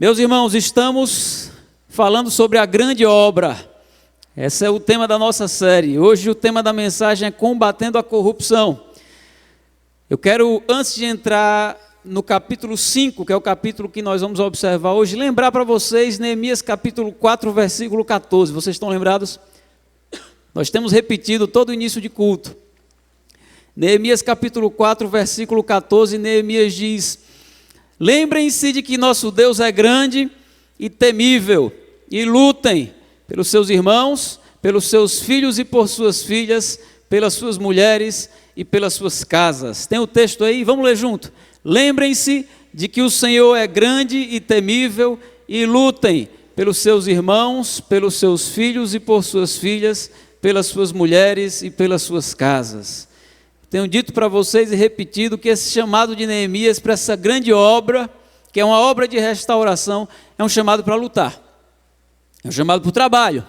Meus irmãos, estamos falando sobre a grande obra. Esse é o tema da nossa série. Hoje o tema da mensagem é combatendo a corrupção. Eu quero, antes de entrar no capítulo 5, que é o capítulo que nós vamos observar hoje, lembrar para vocês Neemias capítulo 4, versículo 14. Vocês estão lembrados? Nós temos repetido todo o início de culto. Neemias capítulo 4, versículo 14, Neemias diz: lembrem-se de que nosso Deus é grande e temível, e lutem pelos seus irmãos, pelos seus filhos e por suas filhas, pelas suas mulheres e pelas suas casas. Tem o texto aí? Vamos ler junto. Lembrem-se de que o Senhor é grande e temível, e lutem pelos seus irmãos, pelos seus filhos e por suas filhas, pelas suas mulheres e pelas suas casas. Tenho dito para vocês e repetido que esse chamado de Neemias para essa grande obra, que é uma obra de restauração, é um chamado para lutar, é um chamado para o trabalho,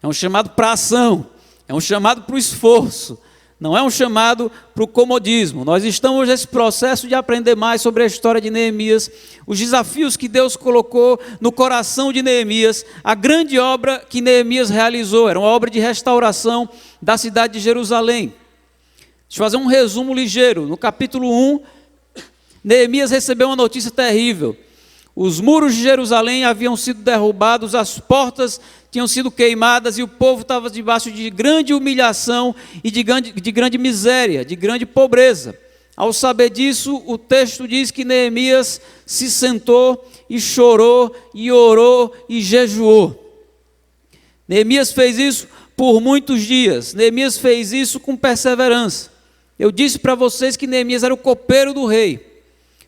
é um chamado para a ação, é um chamado para o esforço, não é um chamado para o comodismo. Nós estamos nesse processo de aprender mais sobre a história de Neemias, os desafios que Deus colocou no coração de Neemias, a grande obra que Neemias realizou, era uma obra de restauração da cidade de Jerusalém. Deixa eu fazer um resumo ligeiro. No capítulo 1, Neemias recebeu uma notícia terrível. Os muros de Jerusalém haviam sido derrubados, as portas tinham sido queimadas e o povo estava debaixo de grande humilhação e de grande miséria, de grande pobreza. Ao saber disso, o texto diz que Neemias se sentou e chorou e orou e jejuou. Neemias fez isso por muitos dias. Neemias fez isso com perseverança. Eu disse para vocês que Neemias era o copeiro do rei.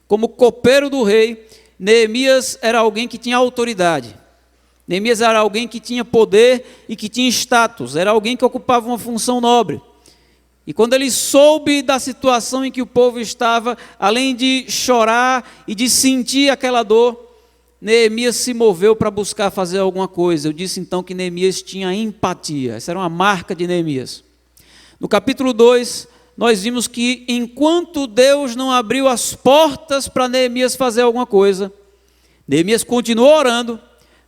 Como copeiro do rei, Neemias era alguém que tinha autoridade. Neemias era alguém que tinha poder e que tinha status. Era alguém que ocupava uma função nobre. E quando ele soube da situação em que o povo estava, além de chorar e de sentir aquela dor, Neemias se moveu para buscar fazer alguma coisa. Eu disse então que Neemias tinha empatia. Essa era uma marca de Neemias. No capítulo 2, nós vimos que enquanto Deus não abriu as portas para Neemias fazer alguma coisa, Neemias continuou orando,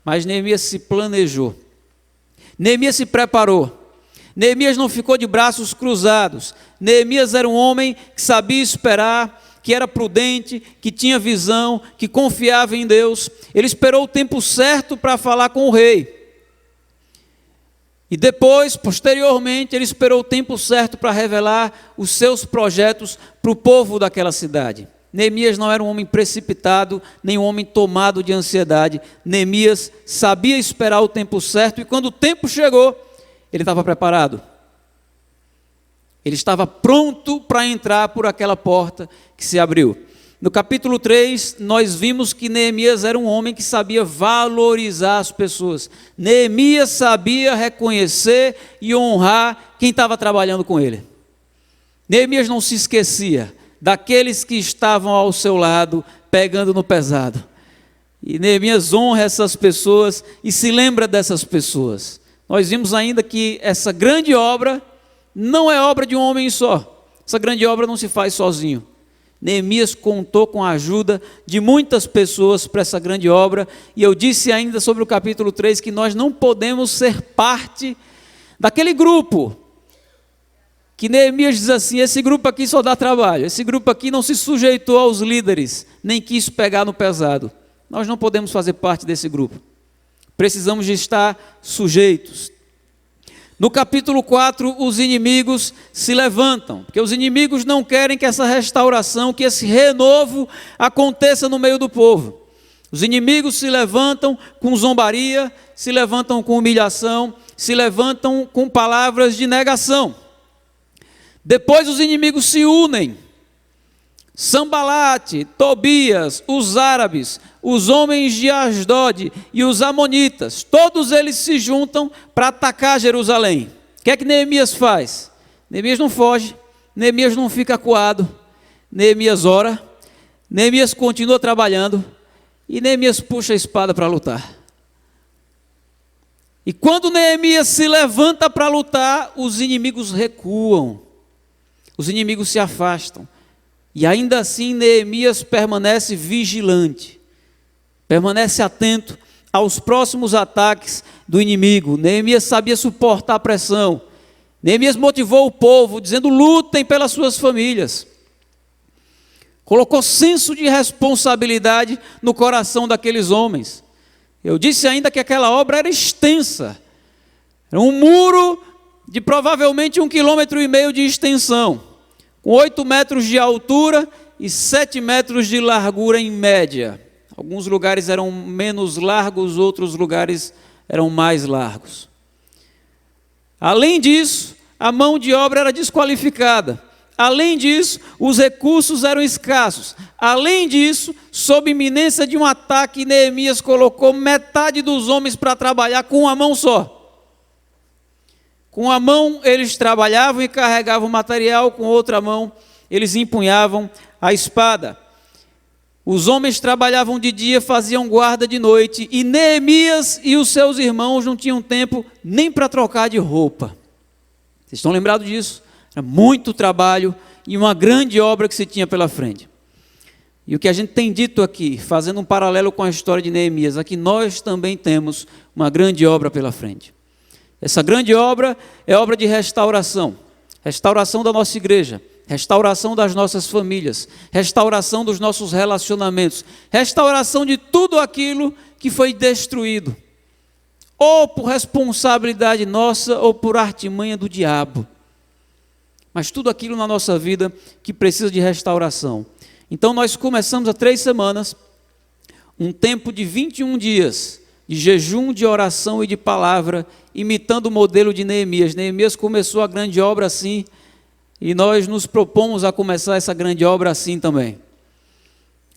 mas Neemias se planejou. Neemias se preparou. Neemias não ficou de braços cruzados. Neemias era um homem que sabia esperar, que era prudente, que tinha visão, que confiava em Deus. Ele esperou o tempo certo para falar com o rei. E depois, posteriormente, ele esperou o tempo certo para revelar os seus projetos para o povo daquela cidade. Neemias não era um homem precipitado, nem um homem tomado de ansiedade. Neemias sabia esperar o tempo certo e quando o tempo chegou, ele estava preparado. Ele estava pronto para entrar por aquela porta que se abriu. No capítulo 3, nós vimos que Neemias era um homem que sabia valorizar as pessoas. Neemias sabia reconhecer e honrar quem estava trabalhando com ele. Neemias não se esquecia daqueles que estavam ao seu lado, pegando no pesado. E Neemias honra essas pessoas e se lembra dessas pessoas. Nós vimos ainda que essa grande obra não é obra de um homem só. Essa grande obra não se faz sozinho. Neemias contou com a ajuda de muitas pessoas para essa grande obra, e eu disse ainda sobre o capítulo 3 que nós não podemos ser parte daquele grupo, que Neemias diz assim: esse grupo aqui só dá trabalho, esse grupo aqui não se sujeitou aos líderes, nem quis pegar no pesado. Nós não podemos fazer parte desse grupo, precisamos de estar sujeitos. No capítulo 4, os inimigos se levantam, porque os inimigos não querem que essa restauração, que esse renovo aconteça no meio do povo. Os inimigos se levantam com zombaria, se levantam com humilhação, se levantam com palavras de negação. Depois os inimigos se unem. Sambalate, Tobias, os árabes, os homens de Asdod e os amonitas, todos eles se juntam para atacar Jerusalém. O que é que Neemias faz? Neemias não foge, Neemias não fica acuado, Neemias ora, Neemias continua trabalhando e Neemias puxa a espada para lutar. E quando Neemias se levanta para lutar, os inimigos recuam, os inimigos se afastam. E ainda assim Neemias permanece vigilante, permanece atento aos próximos ataques do inimigo. Neemias sabia suportar a pressão. Neemias motivou o povo, dizendo: lutem pelas suas famílias. Colocou senso de responsabilidade no coração daqueles homens. Eu disse ainda que aquela obra era extensa. Era um muro de provavelmente 1,5 km de extensão, com 8 metros de altura e 7 metros de largura em média. Alguns lugares eram menos largos, outros lugares eram mais largos. Além disso, a mão de obra era desqualificada. Além disso, os recursos eram escassos. Além disso, sob iminência de um ataque, Neemias colocou metade dos homens para trabalhar com uma mão só. Com a mão eles trabalhavam e carregavam material, com outra mão eles empunhavam a espada. Os homens trabalhavam de dia, faziam guarda de noite, e Neemias e os seus irmãos não tinham tempo nem para trocar de roupa. Vocês estão lembrados disso? Era muito trabalho e uma grande obra que se tinha pela frente. E o que a gente tem dito aqui, fazendo um paralelo com a história de Neemias, é que nós também temos uma grande obra pela frente. Essa grande obra é obra de restauração. Restauração da nossa igreja, restauração das nossas famílias, restauração dos nossos relacionamentos, restauração de tudo aquilo que foi destruído, ou por responsabilidade nossa, ou por artimanha do diabo. Mas tudo aquilo na nossa vida que precisa de restauração. Então nós começamos há 3 semanas, um tempo de 21 dias, de jejum, de oração e de palavra, imitando o modelo de Neemias. Neemias começou a grande obra assim, e nós nos propomos a começar essa grande obra assim também.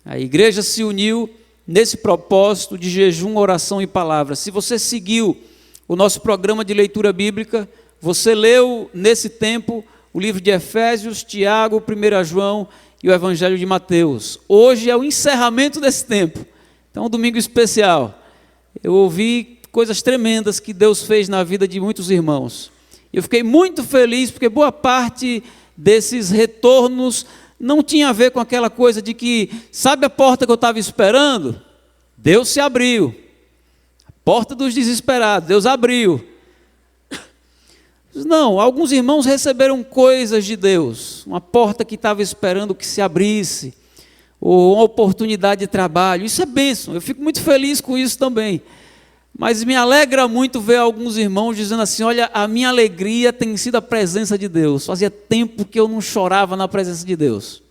A igreja se uniu nesse propósito de jejum, oração e palavra. Se você seguiu o nosso programa de leitura bíblica, você leu nesse tempo o livro de Efésios, Tiago, 1 João e o Evangelho de Mateus. Hoje é o encerramento desse tempo. Então, um domingo especial. Eu ouvi coisas tremendas que Deus fez na vida de muitos irmãos. Eu fiquei muito feliz, porque boa parte desses retornos não tinha a ver com aquela coisa de que, sabe a porta que eu estava esperando? Deus se abriu. A porta dos desesperados, Deus abriu. Não, alguns irmãos receberam coisas de Deus, uma porta que estava esperando que se abrisse, ou uma oportunidade de trabalho. Isso é bênção, eu fico muito feliz com isso também. Mas me alegra muito ver alguns irmãos dizendo assim: olha, a minha alegria tem sido a presença de Deus. Fazia tempo que eu não chorava na presença de Deus.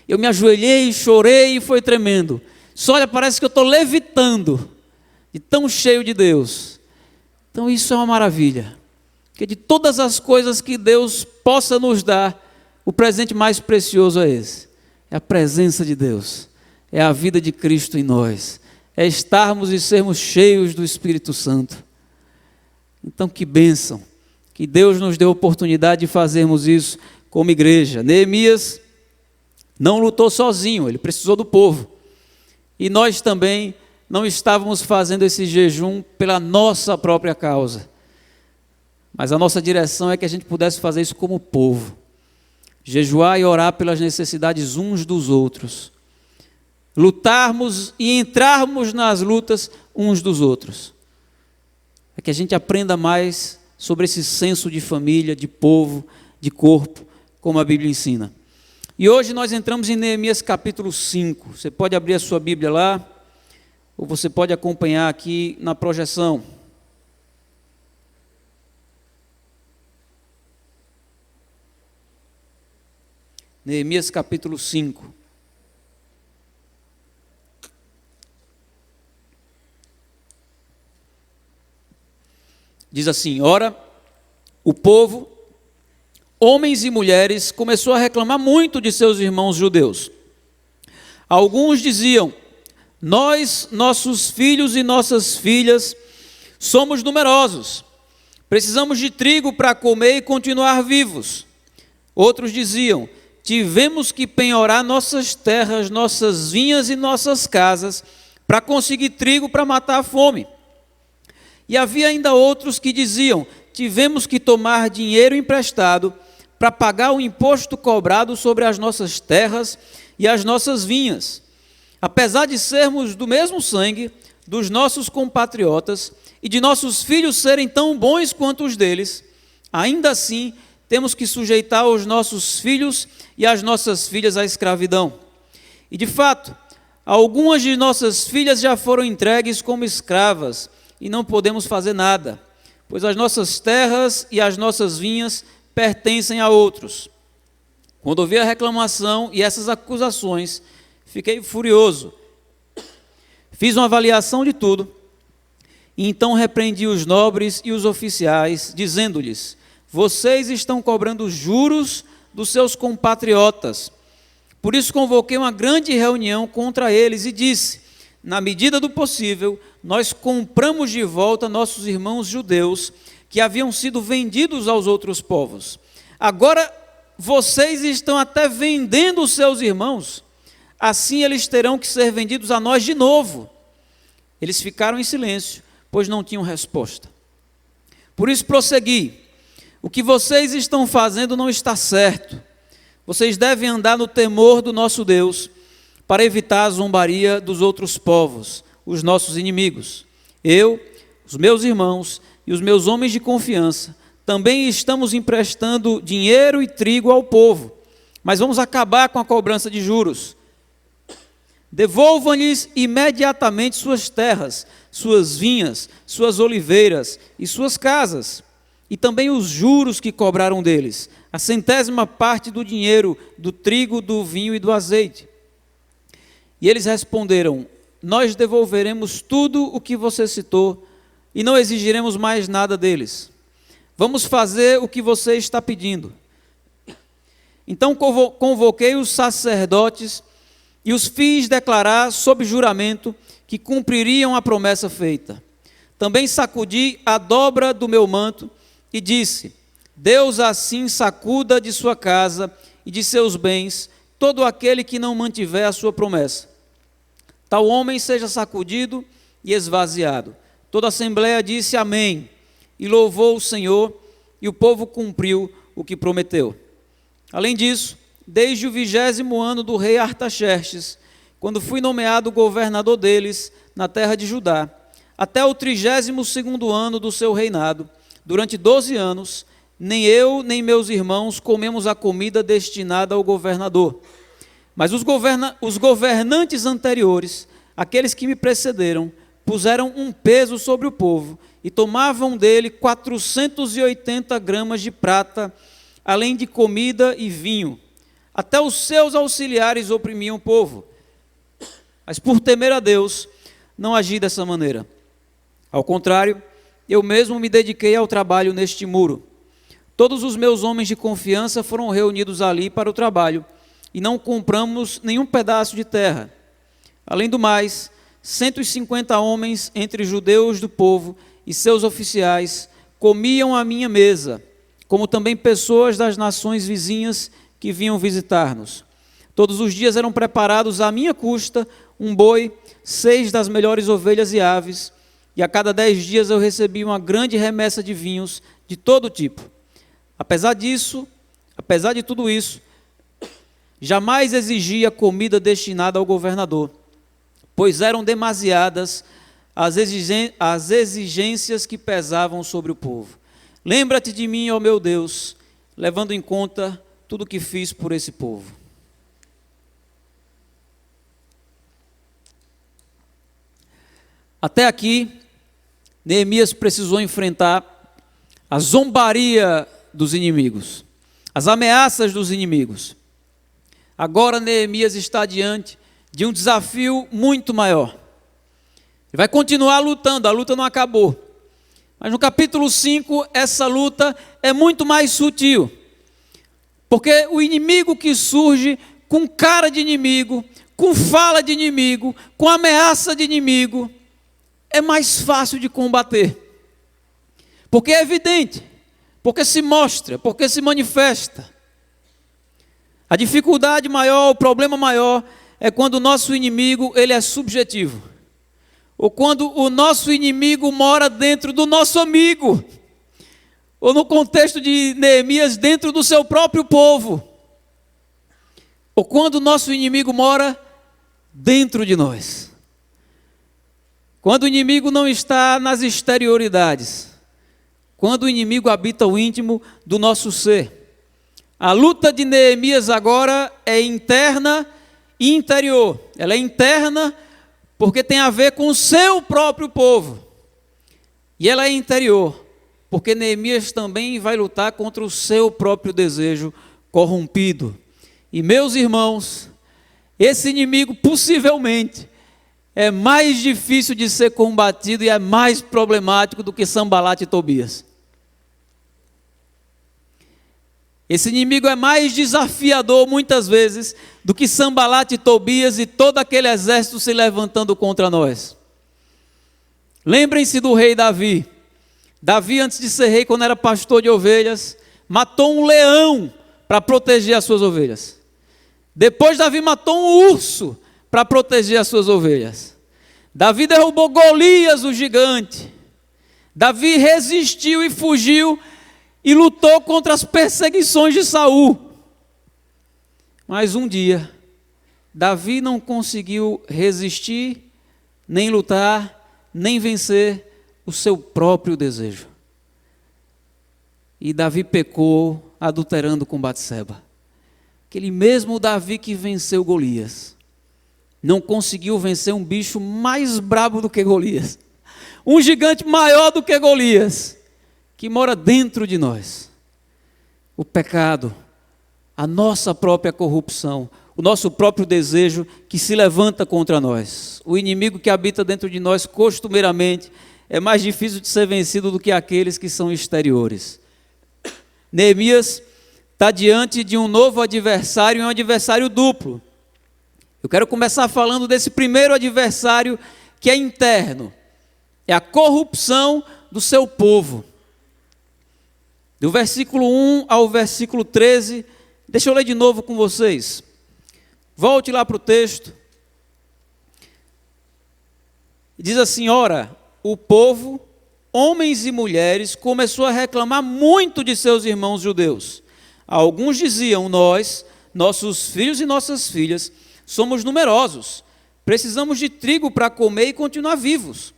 Eu me ajoelhei, chorei e foi tremendo. Só olha, parece que eu estou levitando, de tão cheio de Deus. Então isso é uma maravilha. Porque de todas as coisas que Deus possa nos dar, o presente mais precioso é esse. É a presença de Deus. É a vida de Cristo em nós. É estarmos e sermos cheios do Espírito Santo. Então que bênção, que Deus nos deu a oportunidade de fazermos isso como igreja. Neemias não lutou sozinho, ele precisou do povo. E nós também não estávamos fazendo esse jejum pela nossa própria causa. Mas a nossa direção é que a gente pudesse fazer isso como povo. Jejuar e orar pelas necessidades uns dos outros. Lutarmos e entrarmos nas lutas uns dos outros. É que a gente aprenda mais sobre esse senso de família, de povo, de corpo, como a Bíblia ensina. E hoje nós entramos em Neemias capítulo 5. Você pode abrir a sua Bíblia lá, ou você pode acompanhar aqui na projeção. Neemias capítulo 5. Diz assim: ora, o povo, homens e mulheres, começou a reclamar muito de seus irmãos judeus. Alguns diziam: nós, nossos filhos e nossas filhas, somos numerosos, precisamos de trigo para comer e continuar vivos. Outros diziam: tivemos que penhorar nossas terras, nossas vinhas e nossas casas para conseguir trigo para matar a fome. E havia ainda outros que diziam: tivemos que tomar dinheiro emprestado para pagar o imposto cobrado sobre as nossas terras e as nossas vinhas. apesar de sermos do mesmo sangue dos nossos compatriotas e de nossos filhos serem tão bons quanto os deles, ainda assim temos que sujeitar os nossos filhos e as nossas filhas à escravidão. E de fato, algumas de nossas filhas já foram entregues como escravas e não podemos fazer nada, pois as nossas terras e as nossas vinhas pertencem a outros. Quando ouvi a reclamação e essas acusações, fiquei furioso. Fiz uma avaliação de tudo, e então repreendi os nobres e os oficiais, dizendo-lhes: vocês estão cobrando juros dos seus compatriotas. Por isso convoquei uma grande reunião contra eles e disse: na medida do possível, nós compramos de volta nossos irmãos judeus que haviam sido vendidos aos outros povos. Agora vocês estão até vendendo os seus irmãos, assim eles terão que ser vendidos a nós de novo. Eles ficaram em silêncio, pois não tinham resposta. Por isso prossegui: o que vocês estão fazendo não está certo. Vocês devem andar no temor do nosso Deus, para evitar a zombaria dos outros povos, os nossos inimigos. Eu, os meus irmãos e os meus homens de confiança, também estamos emprestando dinheiro e trigo ao povo, mas vamos acabar com a cobrança de juros. Devolvam-lhes imediatamente suas terras, suas vinhas, suas oliveiras e suas casas, e também os juros que cobraram deles, a 100ª parte do dinheiro, do trigo, do vinho e do azeite. E eles responderam: nós devolveremos tudo o que você citou e não exigiremos mais nada deles. Vamos fazer o que você está pedindo. Então convoquei os sacerdotes e os fiz declarar sob juramento que cumpririam a promessa feita. Também sacudi a dobra do meu manto e disse: Deus assim sacuda de sua casa e de seus bens todo aquele que não mantiver a sua promessa. Tal homem seja sacudido e esvaziado. Toda a assembleia disse amém e louvou o Senhor, e o povo cumpriu o que prometeu. Além disso, desde o 20º ano do rei Artaxerxes, quando fui nomeado governador deles na terra de Judá, até o 32º ano do seu reinado, durante 12 anos, nem eu nem meus irmãos comemos a comida destinada ao governador. Mas os governantes anteriores, aqueles que me precederam, puseram um peso sobre o povo e tomavam dele 480 gramas de prata, além de comida e vinho. Até os seus auxiliares oprimiam o povo. Mas por temer a Deus, não agi dessa maneira. Ao contrário, eu mesmo me dediquei ao trabalho neste muro. Todos os meus homens de confiança foram reunidos ali para o trabalho, e não compramos nenhum pedaço de terra. Além do mais, 150 homens entre judeus do povo e seus oficiais comiam à minha mesa, como também pessoas das nações vizinhas que vinham visitar-nos. Todos os dias eram preparados à minha custa um boi, 6 das melhores ovelhas e aves, e a cada 10 dias eu recebia uma grande remessa de vinhos de todo tipo. Apesar de tudo isso, jamais exigia comida destinada ao governador, pois eram demasiadas as exigências que pesavam sobre o povo. Lembra-te de mim, ó meu Deus, levando em conta tudo o que fiz por esse povo. Até aqui, Neemias precisou enfrentar a zombaria dos inimigos, as ameaças dos inimigos. Agora Neemias está diante de um desafio muito maior. Ele vai continuar lutando, a luta não acabou. Mas no capítulo 5, essa luta é muito mais sutil. Porque o inimigo que surge com cara de inimigo, com fala de inimigo, com ameaça de inimigo, é mais fácil de combater. Porque é evidente, porque se mostra, porque se manifesta. A dificuldade maior, o problema maior é quando o nosso inimigo ele é subjetivo. Ou quando o nosso inimigo mora dentro do nosso amigo. Ou no contexto de Neemias, dentro do seu próprio povo. Ou quando o nosso inimigo mora dentro de nós. Quando o inimigo não está nas exterioridades, quando o inimigo habita o íntimo do nosso ser. A luta de Neemias agora é interna e interior. Ela é interna porque tem a ver com o seu próprio povo. E ela é interior porque Neemias também vai lutar contra o seu próprio desejo corrompido. E meus irmãos, esse inimigo possivelmente é mais difícil de ser combatido e é mais problemático do que Sanbalat e Tobias. Esse inimigo é mais desafiador muitas vezes do que Sanbalat e Tobias e todo aquele exército se levantando contra nós. Lembrem-se do rei Davi. Davi, antes de ser rei, quando era pastor de ovelhas, matou um leão para proteger as suas ovelhas. Depois Davi matou um urso para proteger as suas ovelhas. Davi derrubou Golias, o gigante. Davi resistiu e fugiu e lutou contra as perseguições de Saul. Mas um dia, Davi não conseguiu resistir, nem lutar, nem vencer o seu próprio desejo. E Davi pecou, adulterando com Batseba. Aquele mesmo Davi que venceu Golias, não conseguiu vencer um bicho mais brabo do que Golias. Um gigante maior do que Golias, que mora dentro de nós. O pecado, a nossa própria corrupção, o nosso próprio desejo que se levanta contra nós. O inimigo que habita dentro de nós costumeiramente é mais difícil de ser vencido do que aqueles que são exteriores. Neemias está diante de um novo adversário, e um adversário duplo. Eu quero começar falando desse primeiro adversário que é interno. É a corrupção do seu povo. Do versículo 1 ao versículo 13, deixa eu ler de novo com vocês. Volte lá para o texto. Diz assim: ora, o povo, homens e mulheres, começou a reclamar muito de seus irmãos judeus. Alguns diziam: nós, nossos filhos e nossas filhas, somos numerosos, precisamos de trigo para comer e continuar vivos.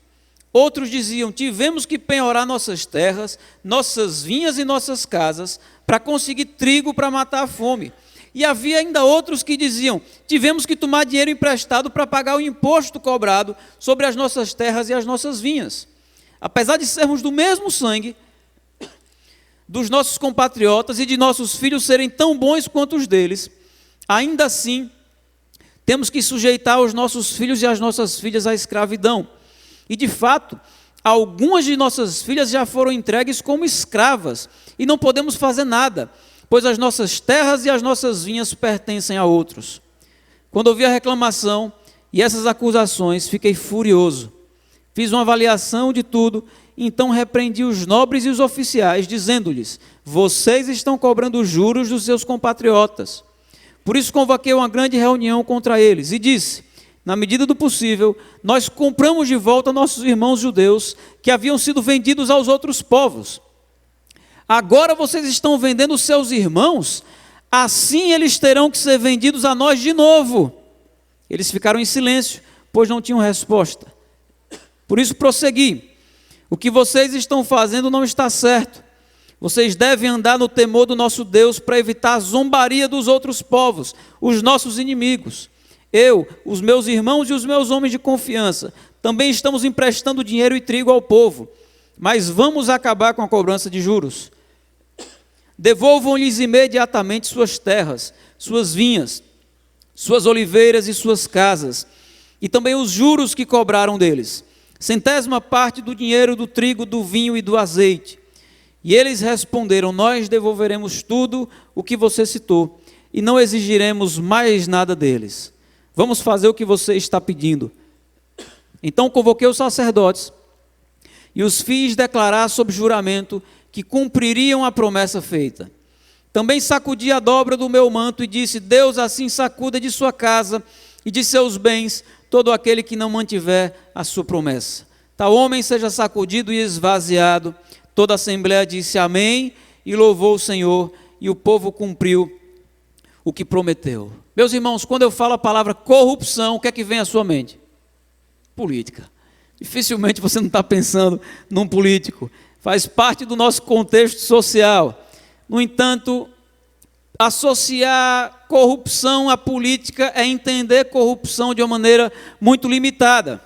Outros diziam: tivemos que penhorar nossas terras, nossas vinhas e nossas casas, para conseguir trigo para matar a fome. E havia ainda outros que diziam: tivemos que tomar dinheiro emprestado para pagar o imposto cobrado sobre as nossas terras e as nossas vinhas. Apesar de sermos do mesmo sangue dos nossos compatriotas e de nossos filhos serem tão bons quanto os deles, ainda assim temos que sujeitar os nossos filhos e as nossas filhas à escravidão. E de fato, algumas de nossas filhas já foram entregues como escravas e não podemos fazer nada, pois as nossas terras e as nossas vinhas pertencem a outros. Quando ouvi a reclamação e essas acusações, fiquei furioso. Fiz uma avaliação de tudo, então repreendi os nobres e os oficiais, dizendo-lhes: vocês estão cobrando juros dos seus compatriotas. Por isso convoquei uma grande reunião contra eles e disse: na medida do possível, nós compramos de volta nossos irmãos judeus que haviam sido vendidos aos outros povos. Agora vocês estão vendendo seus irmãos, assim eles terão que ser vendidos a nós de novo. Eles ficaram em silêncio, pois não tinham resposta. Por isso prossegui: o que vocês estão fazendo não está certo. Vocês devem andar no temor do nosso Deus para evitar a zombaria dos outros povos, os nossos inimigos. Eu, os meus irmãos e os meus homens de confiança, também estamos emprestando dinheiro e trigo ao povo, mas vamos acabar com a cobrança de juros. Devolvam-lhes imediatamente suas terras, suas vinhas, suas oliveiras e suas casas, e também os juros que cobraram deles, 100ª parte do dinheiro, do trigo, do vinho e do azeite. E eles responderam: nós devolveremos tudo o que você citou, e não exigiremos mais nada deles. Vamos fazer o que você está pedindo. Então convoquei os sacerdotes e os fiz declarar sob juramento que cumpririam a promessa feita. Também sacudi a dobra do meu manto e disse: Deus assim sacuda de sua casa e de seus bens todo aquele que não mantiver a sua promessa. Tal homem seja sacudido e esvaziado. Toda a assembleia disse amém e louvou o Senhor, e o povo cumpriu o que prometeu. Meus irmãos, quando eu falo a palavra corrupção, o que é que vem à sua mente? Política. Dificilmente você não está pensando num político. Faz parte do nosso contexto social. No entanto, associar corrupção à política é entender corrupção de uma maneira muito limitada.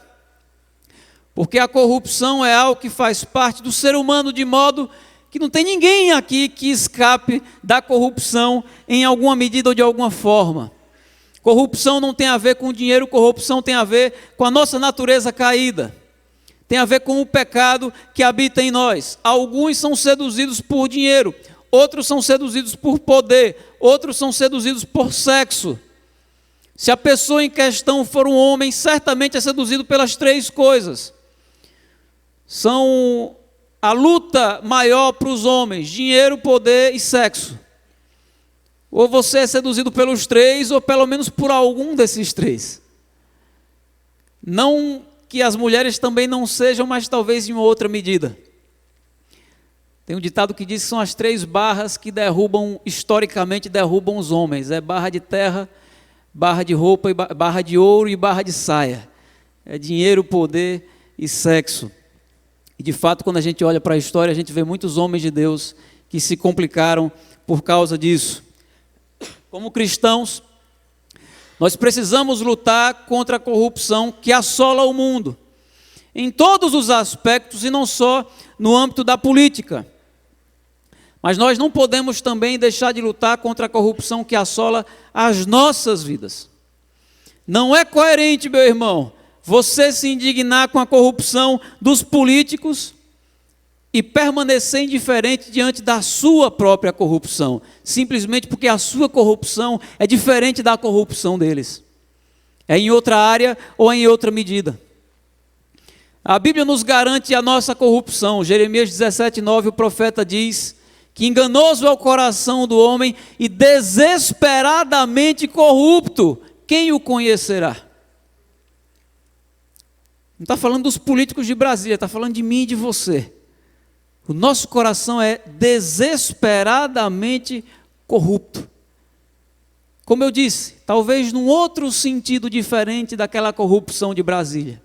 Porque a corrupção é algo que faz parte do ser humano de modo que não tem ninguém aqui que escape da corrupção em alguma medida ou de alguma forma. Corrupção não tem a ver com dinheiro, corrupção tem a ver com a nossa natureza caída. Tem a ver com o pecado que habita em nós. Alguns são seduzidos por dinheiro, outros são seduzidos por poder, outros são seduzidos por sexo. Se a pessoa em questão for um homem, certamente é seduzido pelas três coisas. São a luta maior para os homens: dinheiro, poder e sexo. Ou você é seduzido pelos três, ou pelo menos por algum desses três. Não que as mulheres também não sejam, mas talvez em outra medida. Tem um ditado que diz que são as três barras que historicamente derrubam os homens. É barra de terra, barra de roupa, barra de ouro e barra de saia. É dinheiro, poder e sexo. E de fato, quando a gente olha para a história, a gente vê muitos homens de Deus que se complicaram por causa disso. Como cristãos, nós precisamos lutar contra a corrupção que assola o mundo, em todos os aspectos e não só no âmbito da política. Mas nós não podemos também deixar de lutar contra a corrupção que assola as nossas vidas. Não é coerente, meu irmão, você se indignar com a corrupção dos políticos e permanecer indiferente diante da sua própria corrupção, simplesmente porque a sua corrupção é diferente da corrupção deles. É em outra área ou em outra medida. A Bíblia nos garante a nossa corrupção. Jeremias 17:9, o profeta diz que enganoso é o coração do homem e desesperadamente corrupto, quem o conhecerá? Não está falando dos políticos de Brasília, está falando de mim e de você. O nosso coração é desesperadamente corrupto. Como eu disse, talvez num outro sentido diferente daquela corrupção de Brasília.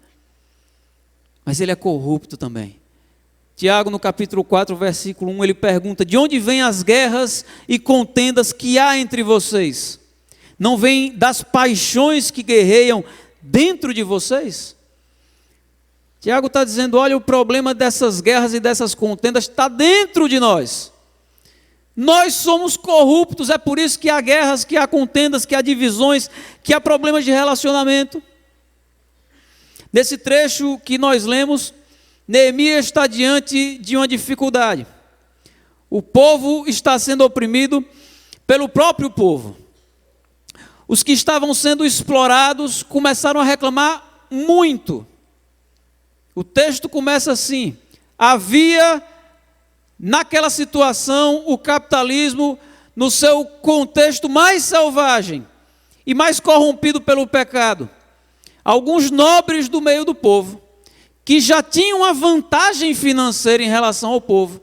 Mas ele é corrupto também. Tiago, no capítulo 4, versículo 1, ele pergunta: de onde vêm as guerras e contendas que há entre vocês? Não vêm das paixões que guerreiam dentro de vocês? Tiago está dizendo: olha, o problema dessas guerras e dessas contendas está dentro de nós. Nós somos corruptos, é por isso que há guerras, que há contendas, que há divisões, que há problemas de relacionamento. Nesse trecho que nós lemos, Neemias está diante de uma dificuldade. O povo está sendo oprimido pelo próprio povo. Os que estavam sendo explorados começaram a reclamar muito. O texto começa assim: havia naquela situação o capitalismo no seu contexto mais selvagem e mais corrompido pelo pecado. Alguns nobres do meio do povo, que já tinham uma vantagem financeira em relação ao povo,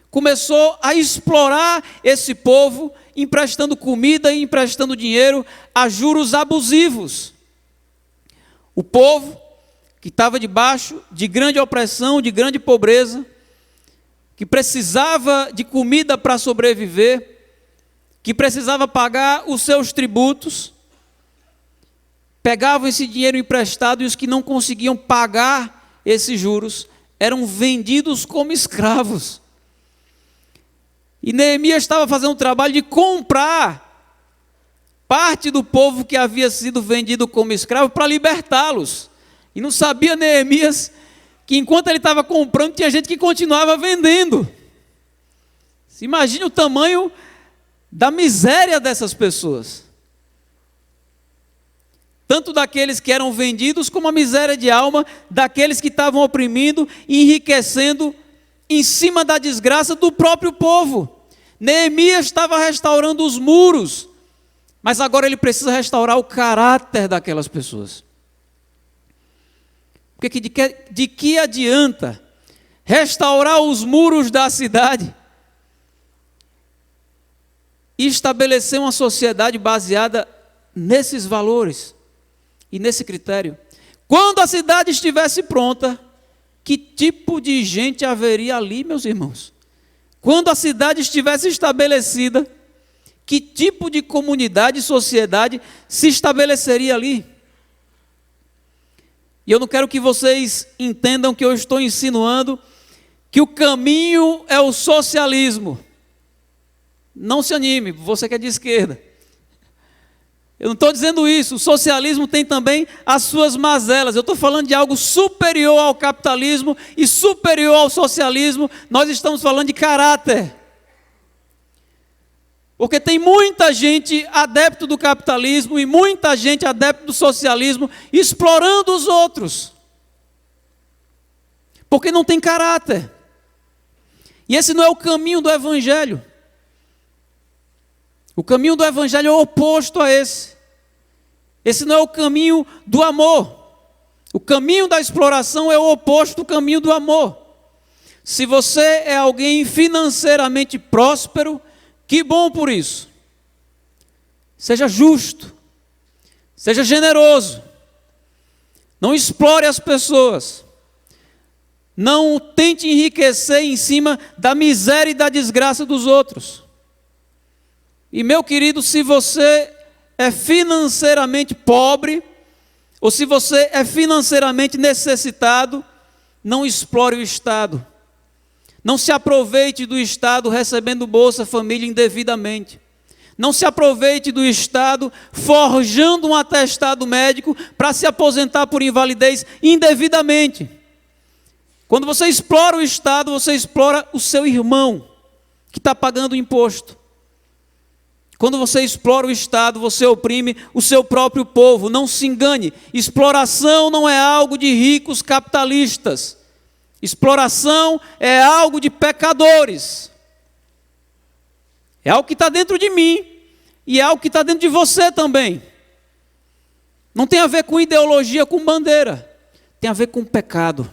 começou a explorar esse povo, emprestando comida e emprestando dinheiro a juros abusivos. O povo que estava debaixo de grande opressão, de grande pobreza, que precisava de comida para sobreviver, que precisava pagar os seus tributos, pegavam esse dinheiro emprestado e os que não conseguiam pagar esses juros eram vendidos como escravos. E Neemias estava fazendo um trabalho de comprar parte do povo que havia sido vendido como escravo para libertá-los. E não sabia Neemias que enquanto ele estava comprando, tinha gente que continuava vendendo. Se imagine o tamanho da miséria dessas pessoas. Tanto daqueles que eram vendidos, como a miséria de alma daqueles que estavam oprimindo e enriquecendo em cima da desgraça do próprio povo. Neemias estava restaurando os muros, mas agora ele precisa restaurar o caráter daquelas pessoas. Porque de que adianta restaurar os muros da cidade estabelecer uma sociedade baseada nesses valores e nesse critério. Quando a cidade estivesse pronta, que tipo de gente haveria ali, meus irmãos? Quando a cidade estivesse estabelecida, que tipo de comunidade e sociedade se estabeleceria ali? E eu não quero que vocês entendam que eu estou insinuando que o caminho é o socialismo. Não se anime, você que é de esquerda. Eu não estou dizendo isso. O socialismo tem também as suas mazelas. Eu estou falando de algo superior ao capitalismo e superior ao socialismo. Nós estamos falando de caráter. Porque tem muita gente adepto do capitalismo e muita gente adepto do socialismo explorando os outros. Porque não tem caráter. E esse não é o caminho do Evangelho. O caminho do Evangelho é o oposto a esse. Esse não é o caminho do amor. O caminho da exploração é o oposto do caminho do amor. Se você é alguém financeiramente próspero, que bom por isso. Seja justo. Seja generoso. Não explore as pessoas. Não tente enriquecer em cima da miséria e da desgraça dos outros. E meu querido, se você é financeiramente pobre, ou se você é financeiramente necessitado, não explore o Estado. Não se aproveite do Estado recebendo Bolsa Família indevidamente. Não se aproveite do Estado forjando um atestado médico para se aposentar por invalidez indevidamente. Quando você explora o Estado, você explora o seu irmão que está pagando imposto. Quando você explora o Estado, você oprime o seu próprio povo. Não se engane, exploração não é algo de ricos capitalistas. Exploração é algo de pecadores. É algo que está dentro de mim e é algo que está dentro de você também. Não tem a ver com ideologia, com bandeira. Tem a ver com pecado.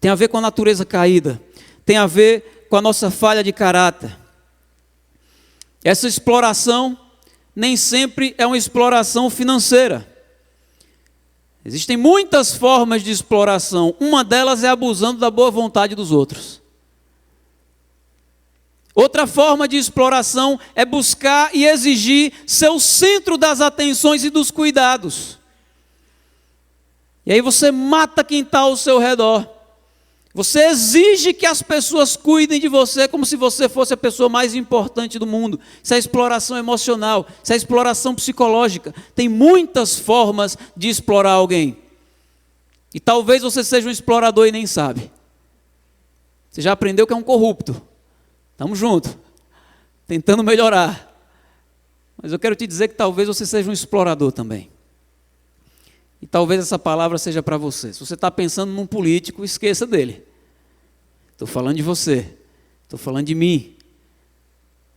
Tem a ver com a natureza caída. Tem a ver com a nossa falha de caráter. Essa exploração nem sempre é uma exploração financeira. Existem muitas formas de exploração. Uma delas é abusando da boa vontade dos outros. Outra forma de exploração é buscar e exigir ser o centro das atenções e dos cuidados. E aí você mata quem está ao seu redor. Você exige que as pessoas cuidem de você como se você fosse a pessoa mais importante do mundo. Isso é exploração emocional, isso é exploração psicológica. Tem muitas formas de explorar alguém. E talvez você seja um explorador e nem sabe. Você já aprendeu que é um corrupto. Estamos juntos, tentando melhorar. Mas eu quero te dizer que talvez você seja um explorador também. E talvez essa palavra seja para você. Se você está pensando num político, esqueça dele. Estou falando de você. Estou falando de mim.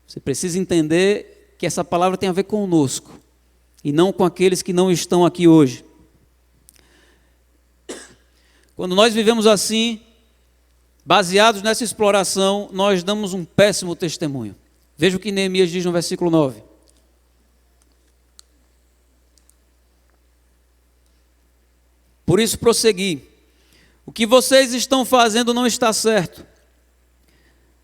Você precisa entender que essa palavra tem a ver conosco. E não com aqueles que não estão aqui hoje. Quando nós vivemos assim, baseados nessa exploração, nós damos um péssimo testemunho. Veja o que Neemias diz no versículo 9. Por isso prossegui. O que vocês estão fazendo não está certo.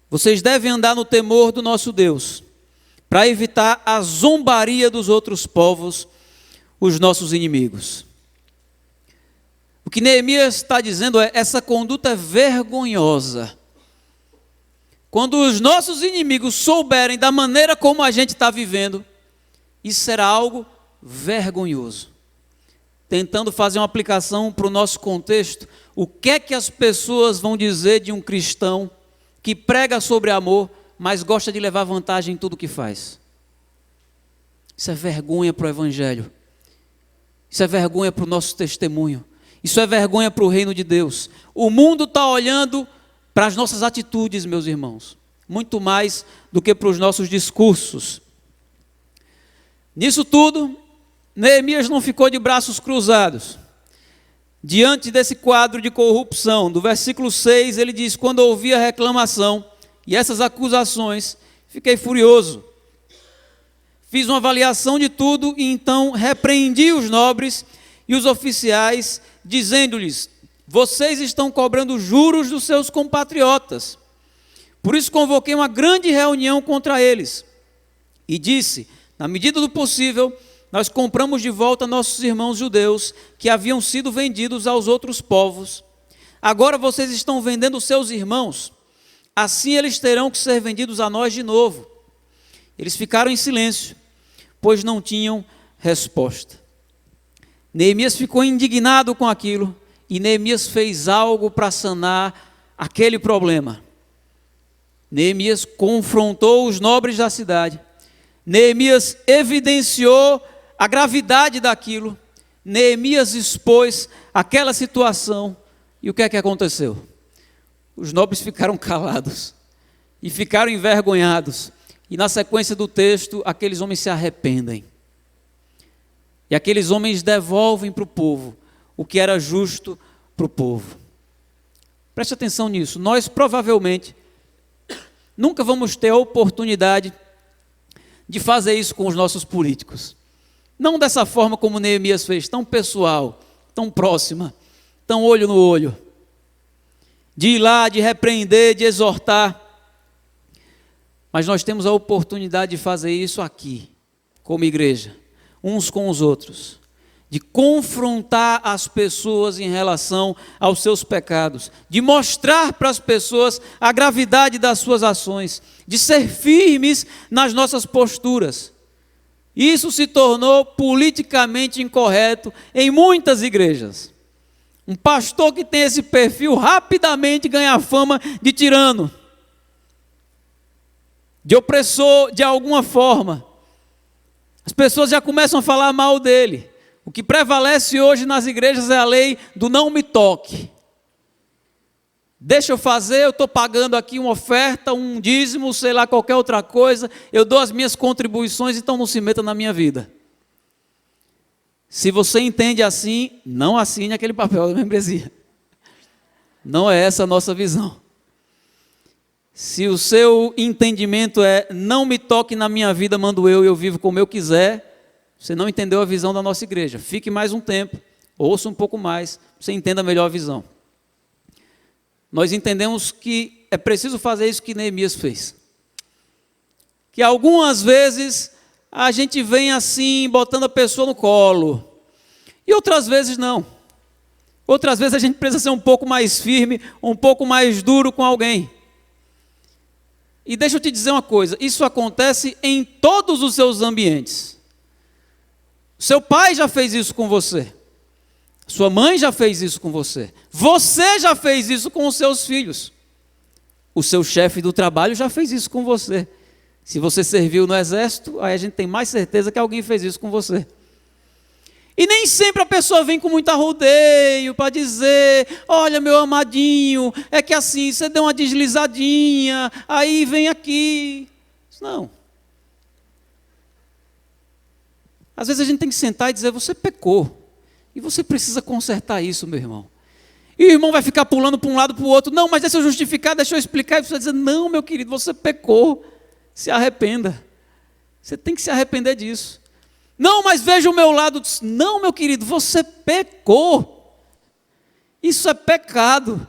Vocês devem andar no temor do nosso Deus, para evitar a zombaria dos outros povos, os nossos inimigos. O que Neemias está dizendo é: essa conduta é vergonhosa. Quando os nossos inimigos souberem da maneira como a gente está vivendo, isso será algo vergonhoso. Tentando fazer uma aplicação para o nosso contexto, o que é que as pessoas vão dizer de um cristão que prega sobre amor, mas gosta de levar vantagem em tudo que faz? Isso é vergonha para o Evangelho. Isso é vergonha para o nosso testemunho. Isso é vergonha para o reino de Deus. O mundo está olhando para as nossas atitudes, meus irmãos, muito mais do que para os nossos discursos. Nisso tudo, Neemias não ficou de braços cruzados. Diante desse quadro de corrupção, do versículo 6, ele diz: quando ouvi a reclamação e essas acusações, fiquei furioso, fiz uma avaliação de tudo e então repreendi os nobres e os oficiais, dizendo-lhes: vocês estão cobrando juros dos seus compatriotas. Por isso convoquei uma grande reunião contra eles e disse: na medida do possível, nós compramos de volta nossos irmãos judeus que haviam sido vendidos aos outros povos. Agora vocês estão vendendo seus irmãos, assim eles terão que ser vendidos a nós de novo. Eles ficaram em silêncio, pois não tinham resposta. Neemias ficou indignado com aquilo e Neemias fez algo para sanar aquele problema. Neemias confrontou os nobres da cidade. Neemias evidenciou a gravidade daquilo. Neemias expôs aquela situação. E o que é que aconteceu? Os nobres ficaram calados e ficaram envergonhados. E na sequência do texto, aqueles homens se arrependem. E aqueles homens devolvem para o povo o que era justo para o povo. Preste atenção nisso. Nós provavelmente nunca vamos ter a oportunidade de fazer isso com os nossos políticos. Não dessa forma como Neemias fez, tão pessoal, tão próxima, tão olho no olho. De ir lá, de repreender, de exortar. Mas nós temos a oportunidade de fazer isso aqui, como igreja, uns com os outros. De confrontar as pessoas em relação aos seus pecados. De mostrar para as pessoas a gravidade das suas ações. De ser firmes nas nossas posturas. Isso se tornou politicamente incorreto em muitas igrejas. Um pastor que tem esse perfil rapidamente ganha fama de tirano, de opressor de alguma forma. As pessoas já começam a falar mal dele. O que prevalece hoje nas igrejas é a lei do não me toque. Deixa eu fazer, eu estou pagando aqui uma oferta, um dízimo, sei lá, qualquer outra coisa, eu dou as minhas contribuições, então não se meta na minha vida. Se você entende assim, não assine aquele papel da membresia. Não é essa a nossa visão. Se o seu entendimento é não me toque na minha vida, mando eu e eu vivo como eu quiser, você não entendeu a visão da nossa igreja. Fique mais um tempo, ouça um pouco mais, você entenda melhor a visão. Nós entendemos que é preciso fazer isso que Neemias fez. Que algumas vezes a gente vem assim, botando a pessoa no colo. E outras vezes não. Outras vezes a gente precisa ser um pouco mais firme, um pouco mais duro com alguém. E deixa eu te dizer uma coisa, isso acontece em todos os seus ambientes. Seu pai já fez isso com você. Sua mãe já fez isso com você. Você já fez isso com os seus filhos. O seu chefe do trabalho já fez isso com você. Se você serviu no exército, aí a gente tem mais certeza que alguém fez isso com você. E nem sempre a pessoa vem com muito arrodeio para dizer: olha, meu amadinho, é que assim, você deu uma deslizadinha, aí vem aqui. Não. Às vezes a gente tem que sentar e dizer: você pecou. E você precisa consertar isso, meu irmão. E o irmão vai ficar pulando para um lado para o outro. Não, mas deixa eu justificar, deixa eu explicar. E você vai dizer: não, meu querido, você pecou. Se arrependa. Você tem que se arrepender disso. Não, mas veja o meu lado. Não, meu querido, você pecou. Isso é pecado.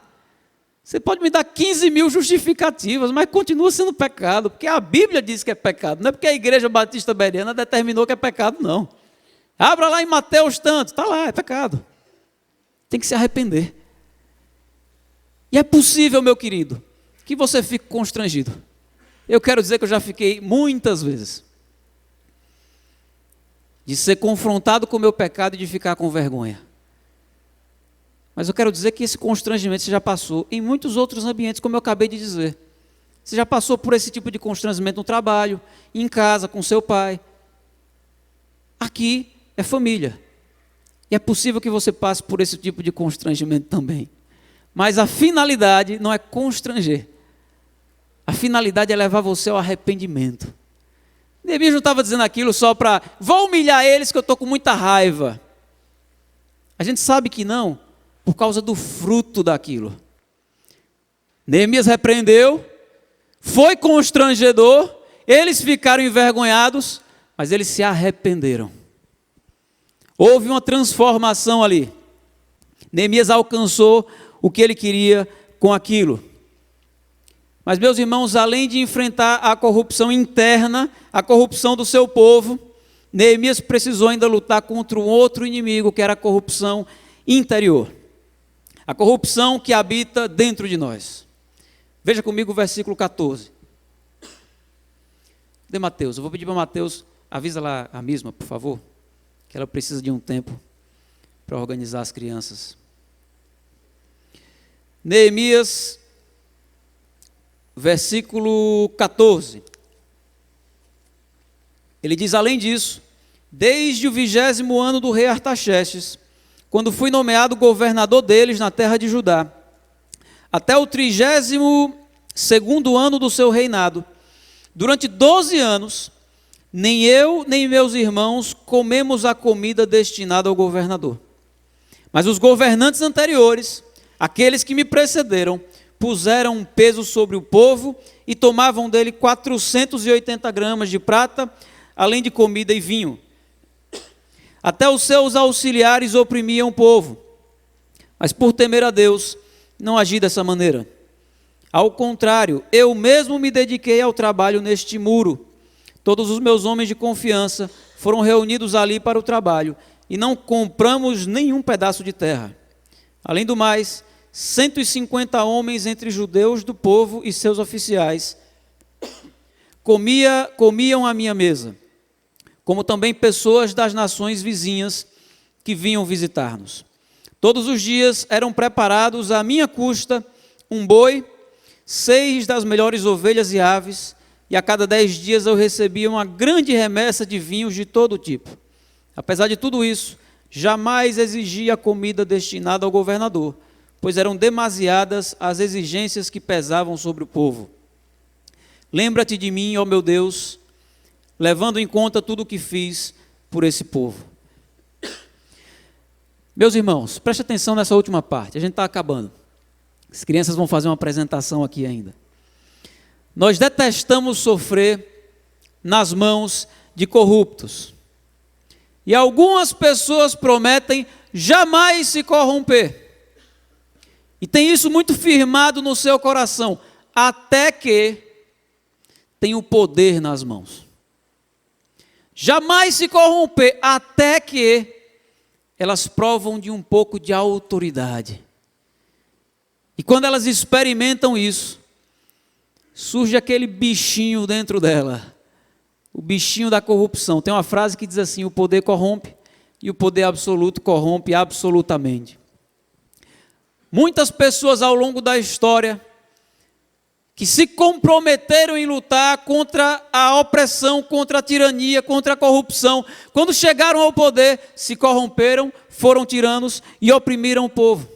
Você pode me dar 15 mil justificativas, mas continua sendo pecado. Porque a Bíblia diz que é pecado. Não é porque a Igreja Batista Bereana determinou que é pecado, não. Abra lá em Mateus tanto, está lá, é pecado. Tem que se arrepender. E é possível, meu querido, que você fique constrangido. Eu quero dizer que eu já fiquei muitas vezes. De ser confrontado com o meu pecado e de ficar com vergonha. Mas eu quero dizer que esse constrangimento você já passou em muitos outros ambientes, como eu acabei de dizer. Você já passou por esse tipo de constrangimento no trabalho, em casa, com seu pai. Aqui é família. E é possível que você passe por esse tipo de constrangimento também. Mas a finalidade não é constranger. A finalidade é levar você ao arrependimento. Neemias não estava dizendo aquilo só para: vou humilhar eles que eu estou com muita raiva. A gente sabe que não, por causa do fruto daquilo. Neemias repreendeu, foi constrangedor, eles ficaram envergonhados, mas eles se arrependeram. Houve uma transformação ali. Neemias alcançou o que ele queria com aquilo. Mas, meus irmãos, além de enfrentar a corrupção interna, a corrupção do seu povo, Neemias precisou ainda lutar contra um outro inimigo, que era a corrupção interior. A corrupção que habita dentro de nós. Veja comigo o versículo 14. De Mateus, eu vou pedir para Mateus, avisa lá a mesma, por favor, que ela precisa de um tempo para organizar as crianças. Neemias, versículo 14. Ele diz: além disso, desde o 20º ano do rei Artaxerxes, quando fui nomeado governador deles na terra de Judá, até o 32º ano do seu reinado, durante 12 anos, nem eu nem meus irmãos comemos a comida destinada ao governador. Mas os governantes anteriores, aqueles que me precederam, puseram um peso sobre o povo e tomavam dele 480 gramas de prata, além de comida e vinho. Até os seus auxiliares oprimiam o povo, mas por temer a Deus, não agi dessa maneira. Ao contrário, eu mesmo me dediquei ao trabalho neste muro. Todos os meus homens de confiança foram reunidos ali para o trabalho, e não compramos nenhum pedaço de terra. Além do mais, 150 homens entre judeus do povo e seus oficiais comiam à minha mesa, como também pessoas das nações vizinhas que vinham visitar-nos. Todos os dias eram preparados à minha custa um boi, 6 das melhores ovelhas e aves, e a cada 10 dias eu recebia uma grande remessa de vinhos de todo tipo. Apesar de tudo isso, jamais exigia a comida destinada ao governador, pois eram demasiadas as exigências que pesavam sobre o povo. Lembra-te de mim, ó meu Deus, levando em conta tudo o que fiz por esse povo. Meus irmãos, preste atenção nessa última parte, a gente está acabando. As crianças vão fazer uma apresentação aqui ainda. Nós detestamos sofrer nas mãos de corruptos. E algumas pessoas prometem jamais se corromper. E tem isso muito firmado no seu coração, até que tem o poder nas mãos. Jamais se corromper, até que elas provam de um pouco de autoridade. E quando elas experimentam isso, surge aquele bichinho dentro dela, o bichinho da corrupção. Tem uma frase que diz assim: o poder corrompe e o poder absoluto corrompe absolutamente. Muitas pessoas ao longo da história que se comprometeram em lutar contra a opressão, contra a tirania, contra a corrupção, quando chegaram ao poder, se corromperam, foram tiranos e oprimiram o povo.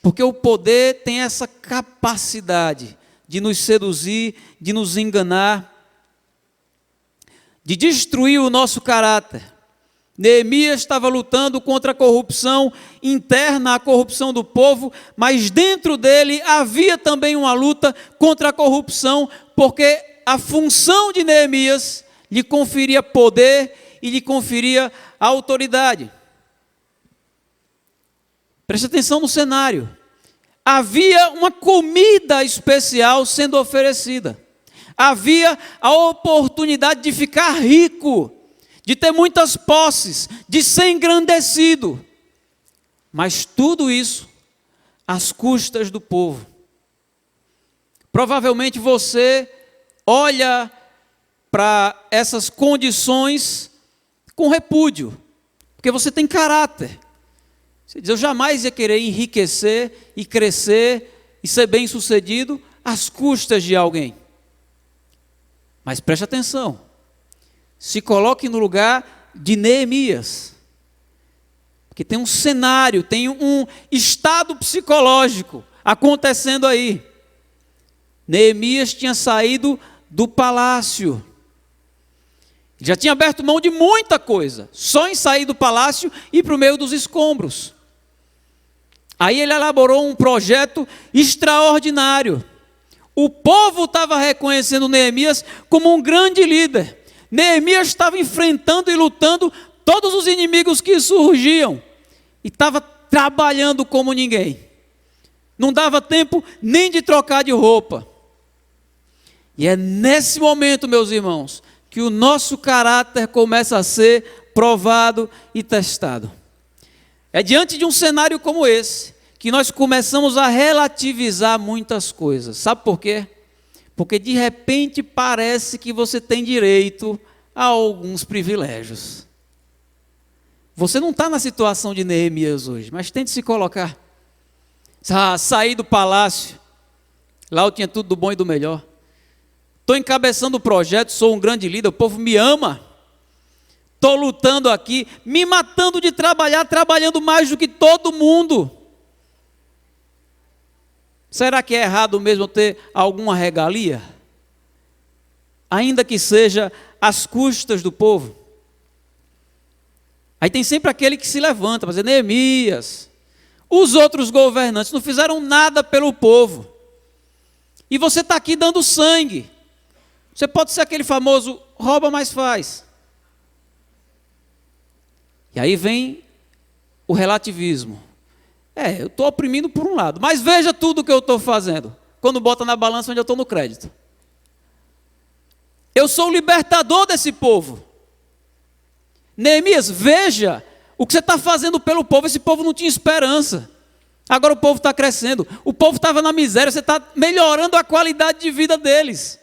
Porque o poder tem essa capacidade de nos seduzir, de nos enganar, de destruir o nosso caráter. Neemias estava lutando contra a corrupção interna, a corrupção do povo, mas dentro dele havia também uma luta contra a corrupção, porque a função de Neemias lhe conferia poder e lhe conferia autoridade. Preste atenção no cenário. Havia uma comida especial sendo oferecida. Havia a oportunidade de ficar rico, de ter muitas posses, de ser engrandecido. Mas tudo isso às custas do povo. Provavelmente você olha para essas condições com repúdio, porque você tem caráter. Você diz: eu jamais ia querer enriquecer e crescer e ser bem-sucedido às custas de alguém. Mas preste atenção, se coloque no lugar de Neemias, porque tem um cenário, tem um estado psicológico acontecendo aí. Neemias tinha saído do palácio, já tinha aberto mão de muita coisa, só em sair do palácio e para o meio dos escombros. Aí ele elaborou um projeto extraordinário, O povo estava reconhecendo Neemias como um grande líder. Neemias estava enfrentando e lutando todos os inimigos que surgiam. E estava trabalhando como ninguém. Não dava tempo nem de trocar de roupa. E é nesse momento, meus irmãos, que o nosso caráter começa a ser provado e testado. É diante de um cenário como esse que nós começamos a relativizar muitas coisas. Sabe por quê? Porque de repente parece que você tem direito a alguns privilégios. Você não está na situação de Neemias hoje, mas tente se colocar. Saí do palácio, lá eu tinha tudo do bom e do melhor. Estou encabeçando o projeto, sou um grande líder, o povo me ama. Estou lutando aqui, me matando de trabalhar, trabalhando mais do que todo mundo. Será que é errado mesmo eu ter alguma regalia? Ainda que seja às custas do povo. Aí tem sempre aquele que se levanta para dizer, Neemias, os outros governantes não fizeram nada pelo povo. E você está aqui dando sangue. Você pode ser aquele famoso, rouba, mas faz. E aí vem o relativismo. Eu estou oprimindo por um lado, mas veja tudo o que eu estou fazendo. Quando bota na balança onde eu estou no crédito. Eu sou o libertador desse povo. Neemias, veja o que você está fazendo pelo povo. Esse povo não tinha esperança. Agora o povo está crescendo. O povo estava na miséria, você está melhorando a qualidade de vida deles.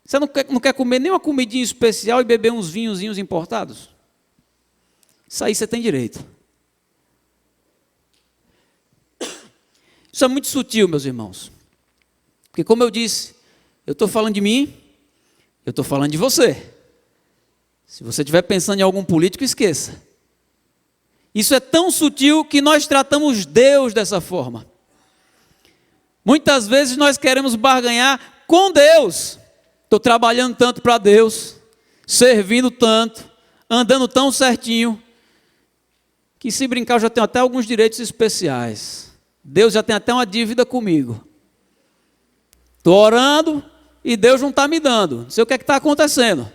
Você não quer comer nem uma comidinha especial e beber uns vinhozinhos importados? Isso aí você tem direito. Isso é muito sutil, meus irmãos. Porque como eu disse, eu estou falando de mim, eu estou falando de você. Se você estiver pensando em algum político, esqueça. Isso é tão sutil que nós tratamos Deus dessa forma. Muitas vezes nós queremos barganhar com Deus. Estou trabalhando tanto para Deus, servindo tanto, andando tão certinho, que se brincar eu já tenho até alguns direitos especiais. Deus já tem até uma dívida comigo. Estou orando e Deus não está me dando. Não sei o que é que está acontecendo.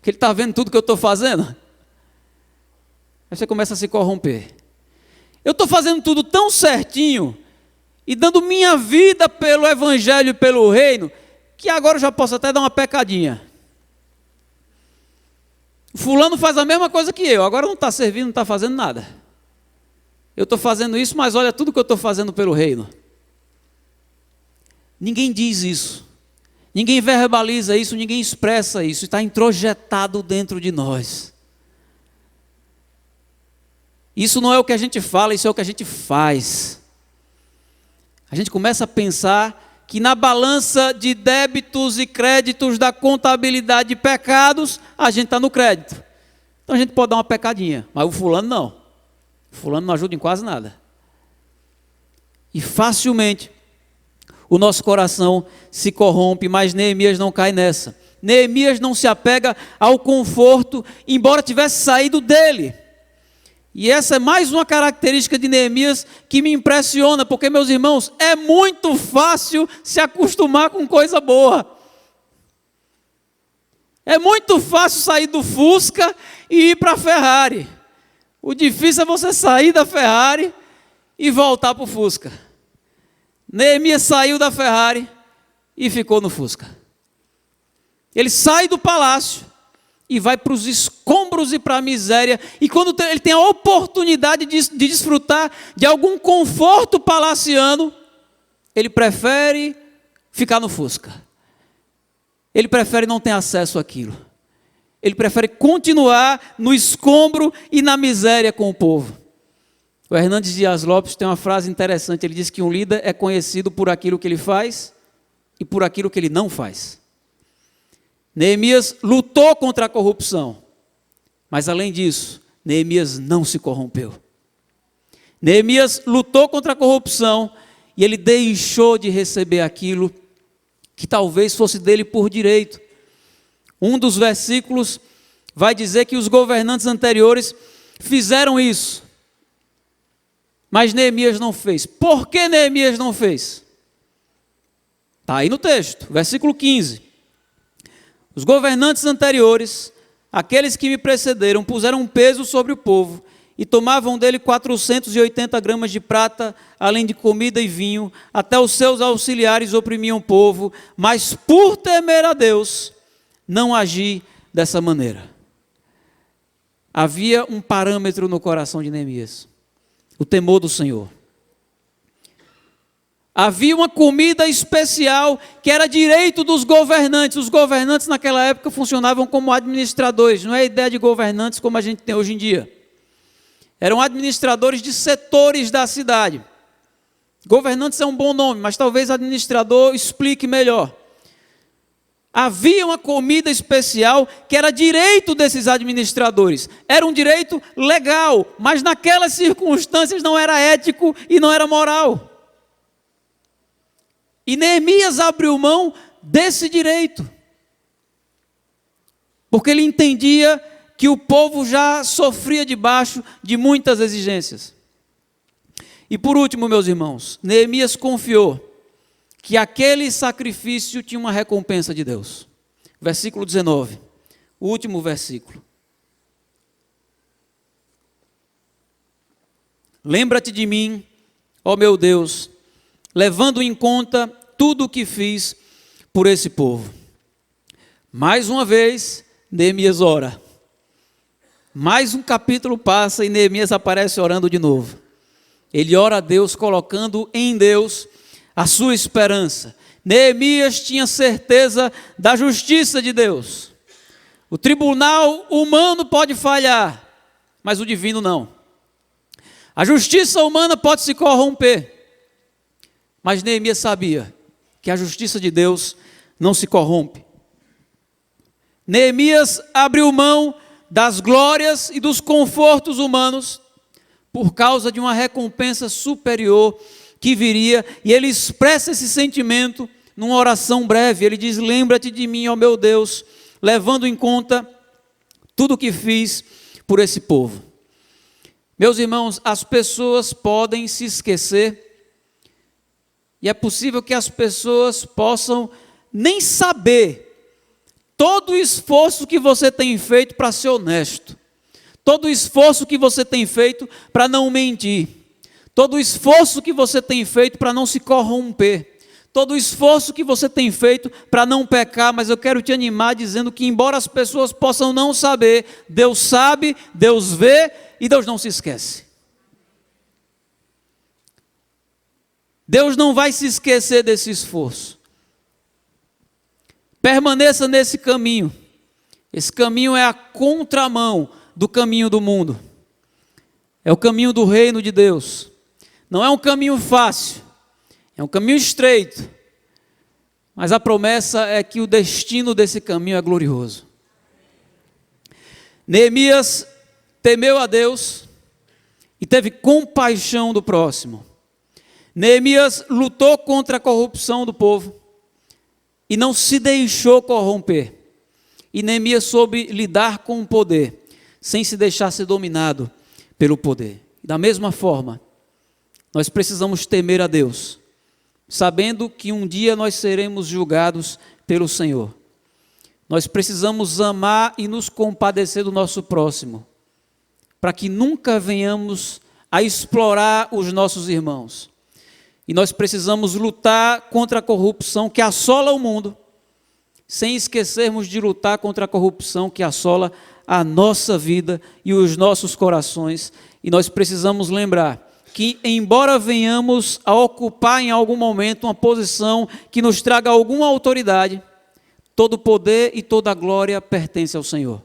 Que Ele está vendo tudo que eu estou fazendo. Aí você começa a se corromper. Eu estou fazendo tudo tão certinho e dando minha vida pelo Evangelho e pelo Reino, que agora eu já posso até dar uma pecadinha. O fulano faz a mesma coisa que eu, agora não está servindo, não está fazendo nada. Eu estou fazendo isso, mas olha tudo que eu estou fazendo pelo reino. Ninguém diz isso. Ninguém verbaliza isso, ninguém expressa isso. Está introjetado dentro de nós. Isso não é o que a gente fala, isso é o que a gente faz. A gente começa a pensar que na balança de débitos e créditos da contabilidade de pecados, a gente está no crédito. Então a gente pode dar uma pecadinha, mas o fulano não. O fulano não ajuda em quase nada. E facilmente o nosso coração se corrompe, mas Neemias não cai nessa. Neemias não se apega ao conforto, embora tivesse saído dele. E essa é mais uma característica de Neemias que me impressiona, porque, meus irmãos, é muito fácil se acostumar com coisa boa. É muito fácil sair do Fusca e ir para a Ferrari. O difícil é você sair da Ferrari e voltar para o Fusca. Neemias saiu da Ferrari e ficou no Fusca. Ele sai do palácio e vai para os escombros e para a miséria. E quando ele tem a oportunidade de desfrutar de algum conforto palaciano, ele prefere ficar no Fusca. Ele prefere não ter acesso àquilo. Ele prefere continuar no escombro e na miséria com o povo. O Hernandes Dias Lopes tem uma frase interessante. Ele diz que um líder é conhecido por aquilo que ele faz e por aquilo que ele não faz. Neemias lutou contra a corrupção, mas além disso, Neemias não se corrompeu. Neemias lutou contra a corrupção e ele deixou de receber aquilo que talvez fosse dele por direito. Um dos versículos vai dizer que os governantes anteriores fizeram isso, mas Neemias não fez. Por que Neemias não fez? Está aí no texto, versículo 15. Os governantes anteriores, aqueles que me precederam, puseram um peso sobre o povo e tomavam dele 480 gramas de prata, além de comida e vinho. Até os seus auxiliares oprimiam o povo, mas por temer a Deus, não agi dessa maneira. Havia um parâmetro no coração de Neemias, o temor do Senhor. Havia uma comida especial que era direito dos governantes. Os governantes naquela época funcionavam como administradores, não é a ideia de governantes como a gente tem hoje em dia. Eram administradores de setores da cidade. Governantes é um bom nome, mas talvez administrador explique melhor. Havia uma comida especial que era direito desses administradores. Era um direito legal, mas naquelas circunstâncias não era ético e não era moral. E Neemias abriu mão desse direito, porque ele entendia que o povo já sofria debaixo de muitas exigências. E por último, meus irmãos, Neemias confiou que aquele sacrifício tinha uma recompensa de Deus. Versículo 19, o último versículo. Lembra-te de mim, ó meu Deus, levando em conta tudo o que fiz por esse povo. Mais uma vez, Neemias ora. Mais um capítulo passa e Neemias aparece orando de novo. Ele ora a Deus, colocando em Deus a sua esperança. Neemias tinha certeza da justiça de Deus. O tribunal humano pode falhar, mas o divino não. A justiça humana pode se corromper, mas Neemias sabia que a justiça de Deus não se corrompe. Neemias abriu mão das glórias e dos confortos humanos por causa de uma recompensa superior que viria, e ele expressa esse sentimento numa oração breve. Ele diz: lembra-te de mim, ó meu Deus, levando em conta tudo o que fiz por esse povo. Meus irmãos, as pessoas podem se esquecer, e é possível que as pessoas possam nem saber todo o esforço que você tem feito para ser honesto, todo o esforço que você tem feito para não mentir, todo o esforço que você tem feito para não se corromper, todo o esforço que você tem feito para não pecar. Mas eu quero te animar dizendo que, embora as pessoas possam não saber, Deus sabe, Deus vê e Deus não se esquece. Deus não vai se esquecer desse esforço. Permaneça nesse caminho. Esse caminho é a contramão do caminho do mundo. É o caminho do reino de Deus. Não é um caminho fácil, é um caminho estreito. Mas a promessa é que o destino desse caminho é glorioso. Neemias temeu a Deus e teve compaixão do próximo. Neemias lutou contra a corrupção do povo e não se deixou corromper. E Neemias soube lidar com o poder, sem se deixar ser dominado pelo poder. Da mesma forma, nós precisamos temer a Deus, sabendo que um dia nós seremos julgados pelo Senhor. Nós precisamos amar e nos compadecer do nosso próximo, para que nunca venhamos a explorar os nossos irmãos. E nós precisamos lutar contra a corrupção que assola o mundo, sem esquecermos de lutar contra a corrupção que assola a nossa vida e os nossos corações. E nós precisamos lembrar que, embora venhamos a ocupar em algum momento uma posição que nos traga alguma autoridade, todo poder e toda glória pertence ao Senhor.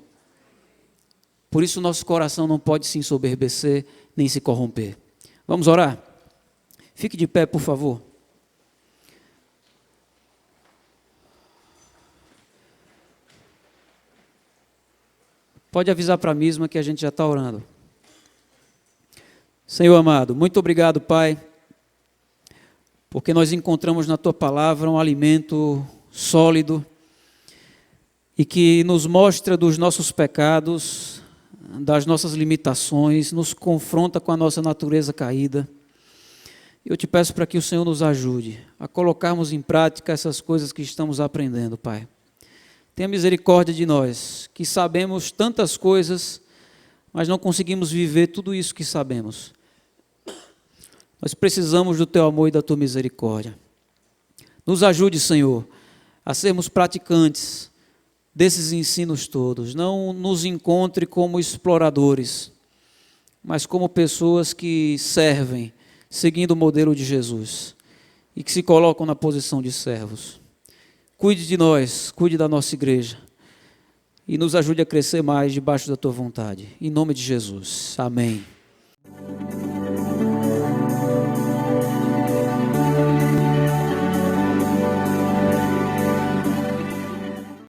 Por isso nosso coração não pode se ensoberbecer nem se corromper. Vamos orar? Fique de pé, por favor. Pode avisar para a Misma que a gente já está orando. Senhor amado, muito obrigado, Pai, porque nós encontramos na Tua palavra um alimento sólido e que nos mostra dos nossos pecados, das nossas limitações, nos confronta com a nossa natureza caída. Eu te peço para que o Senhor nos ajude a colocarmos em prática essas coisas que estamos aprendendo, Pai. Tenha misericórdia de nós, que sabemos tantas coisas, mas não conseguimos viver tudo isso que sabemos. Nós precisamos do Teu amor e da Tua misericórdia. Nos ajude, Senhor, a sermos praticantes desses ensinos todos. Não nos encontre como exploradores, mas como pessoas que servem, seguindo o modelo de Jesus, e que se colocam na posição de servos. Cuide de nós, cuide da nossa igreja, e nos ajude a crescer mais debaixo da Tua vontade. Em nome de Jesus. Amém.